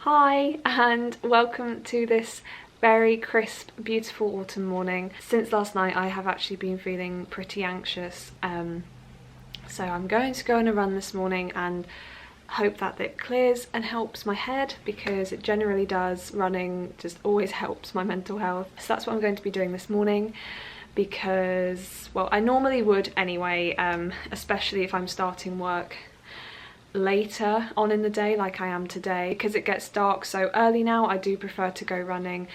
Hi and welcome to this very crisp, beautiful autumn morning. Since last night I have actually been feeling pretty anxious, so I'm going to go on a run this morning and hope that it clears and helps my head, because it generally does. Running just always helps my mental health. So that's what I'm going to be doing this morning, because, well, I normally would anyway, especially if I'm starting work later on in the day like I am today. Because it gets dark so early now, I do prefer to go running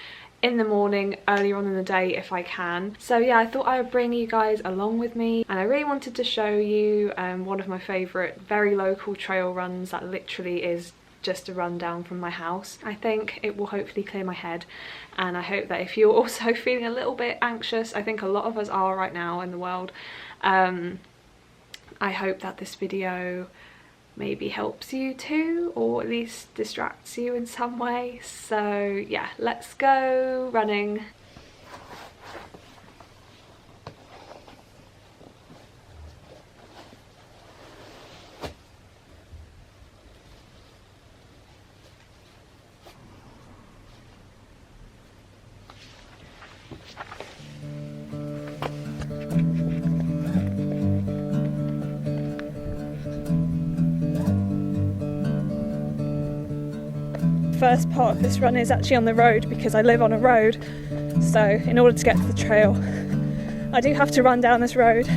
in the morning, earlier on in the day if I can. So yeah, I thought I would bring you guys along with me, and I really wanted to show you one of my favourite very local trail runs that literally is just a run down from my house. I think it will hopefully clear my head, and I hope that if you're also feeling a little bit anxious, I think a lot of us are right now in the world, I hope that this video maybe helps you too, or at least distracts you in some way. So yeah, let's go running. First part of this run is actually on the road, because I live on a road, so in order to get to the trail I do have to run down this road.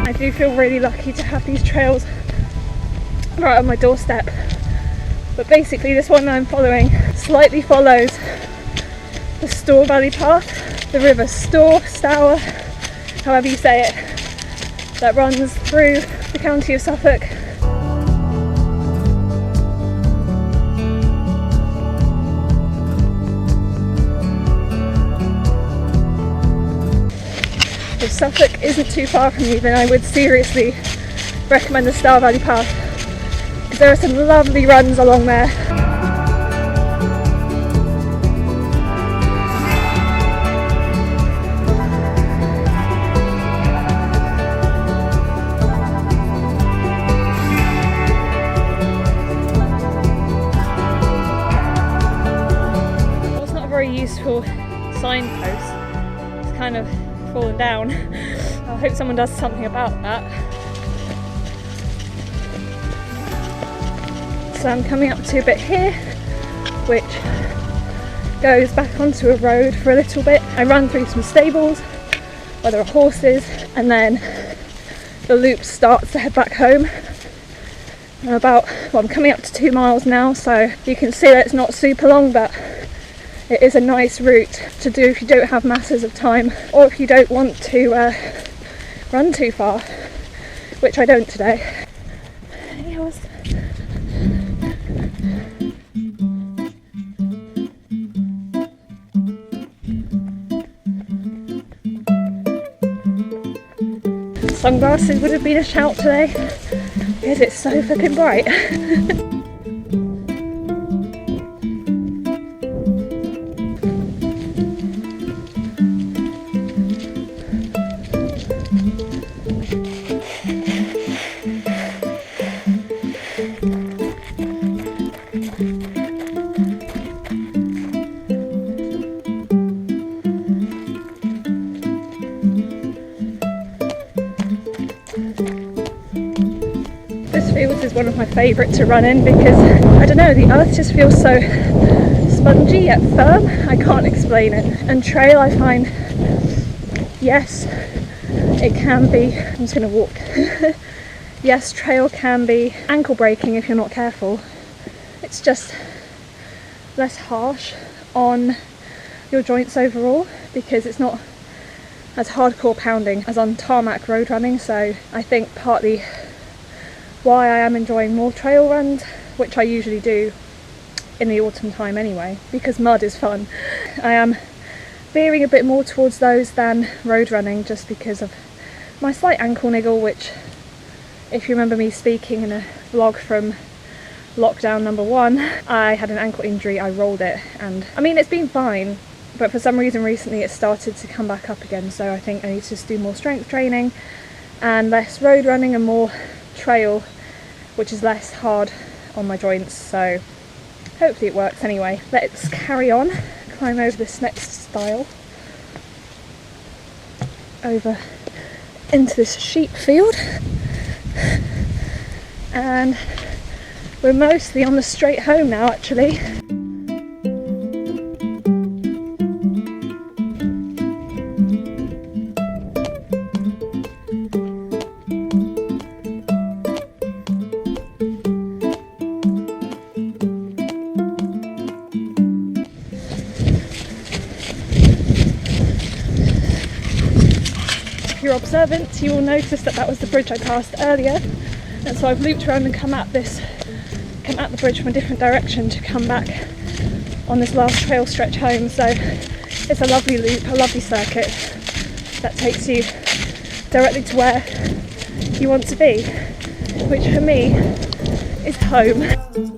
I do feel really lucky to have these trails right on my doorstep, but basically this one that I'm following slightly follows the Stour Valley Path, the river Stour, however you say it, that runs through the county of Suffolk. If Suffolk isn't too far from you, then I would seriously recommend the Stour Valley Path, because there are some lovely runs along there. Well, it's not a very useful signpost. It's kind of fallen down. I hope someone does something about that. So I'm coming up to a bit here which goes back onto a road for a little bit. I run through some stables where there are horses, and then the loop starts to head back home. I'm coming up to 2 miles now, so you can see that it's not super long, but it is a nice route to do if you don't have masses of time, or if you don't want to run too far, which I don't today. Yours. Sunglasses would have been a shout today, because it's so fucking bright. Fields is one of my favourite to run in because, I don't know, the earth just feels so spongy yet firm. I can't explain it. And trail, I find, yes, it can be, I'm just going to walk. Yes, trail can be ankle breaking if you're not careful. It's just less harsh on your joints overall because it's not as hardcore pounding as on tarmac road running. So I think partly why I am enjoying more trail runs, which I usually do in the autumn time anyway, because mud is fun. I am veering a bit more towards those than road running just because of my slight ankle niggle, which, if you remember me speaking in a vlog from lockdown number 1, I had an ankle injury, I rolled it, and I mean it's been fine, but for some reason recently it started to come back up again, so I think I need to just do more strength training and less road running and more trail, which is less hard on my joints, so hopefully it works anyway. Let's carry on, climb over this next stile, over into this sheep field, and we're mostly on the straight home now actually. If you're observant, you will notice that that was the bridge I passed earlier, and so I've looped around and come at the bridge from a different direction to come back on this last trail stretch home. So it's a lovely loop, a lovely circuit that takes you directly to where you want to be, which for me is home.